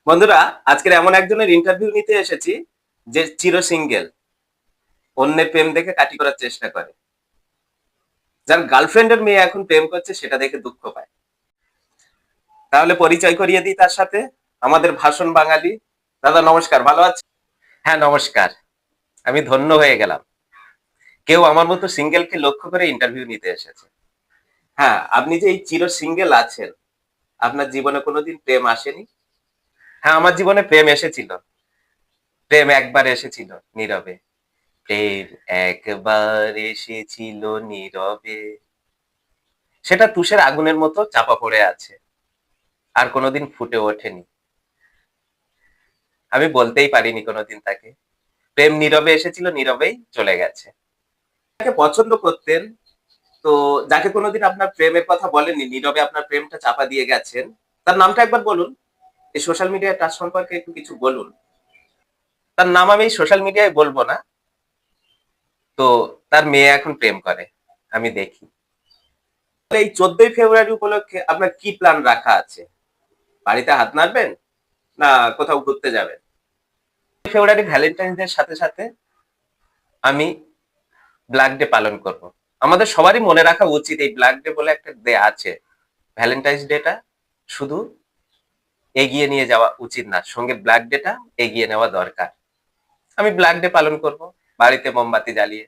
বন্ধুরা, আজকের এমন একজনের ইন্টারভিউ নিতে এসেছি যে চির সিঙ্গেল, অন্যের প্রেম দেখে কাটি করার চেষ্টা করে, যার গার্লফ্রেন্ডের মেয়ে এখন প্রেম করছে সেটা দেখে দুঃখ পায়। তাহলে পরিচয় করিয়ে দিই তার সাথে। আমাদের ভাষণ বাঙালি। দাদা নমস্কার, ভালো আছেন? হ্যাঁ নমস্কার। আমি ধন্য হয়ে গেলাম, কেউ আমার মতো সিঙ্গেলকে লক্ষ্য করে ইন্টারভিউ নিতে এসেছে। হ্যাঁ, আপনি যে এই চির সিঙ্গেল আছেন, আপনার জীবনে কোনোদিন প্রেম আসেনি? হ্যাঁ, আমার জীবনে প্রেম এসেছিল। প্রেম একবার এসেছিল নীরবে। প্রেম একবার এসেছিল নীরবে, সেটা তুষের আগুনের মতো চাপা পড়ে আছে, আর কোনোদিন ফুটে ওঠেনি। আমি বলতেই পারিনি কোনোদিন তাকে। প্রেম নীরবে এসেছিল, নীরবেই চলে গেছে। তাকে পছন্দ করতেন, তো যাকে কোনোদিন আপনার প্রেমের কথা বলেননি, নীরবে আপনার প্রেমটা চাপা দিয়ে গেছেন, তার নামটা একবার বলুন। এই সোশ্যাল মিডিয়ায় তার সম্পর্কে একটু কিছু বলুন। তার নাম আমি সোশ্যাল মিডিয়ায় বলবো না। তো তার মেয়ে এখন প্রেম করে, আমি দেখি। এই 14ই ফেব্রুয়ারি উপলক্ষে আপনার কি প্ল্যান রাখা আছে? বাড়িতে হাত নাড়বেন, না কোথাও ঘুরতে যাবেন? ফেব্রুয়ারি ভ্যালেন্টাইন্স ডে সাথে সাথে আমি ব্ল্যাক ডে পালন করব। আমাদের সবারই মনে রাখা উচিত এই ব্ল্যাক ডে বলে একটা ডে আছে। ভ্যালেন্টাইন্স ডেটা শুধু এগিয়ে নিয়ে যাওয়া উচিত না, সঙ্গে ব্ল্যাক ডেটা এগিয়ে নেওয়া দরকার। আমি ব্ল্যাক ডে পালন করব বাড়িতে মোমবাতি জ্বালিয়ে।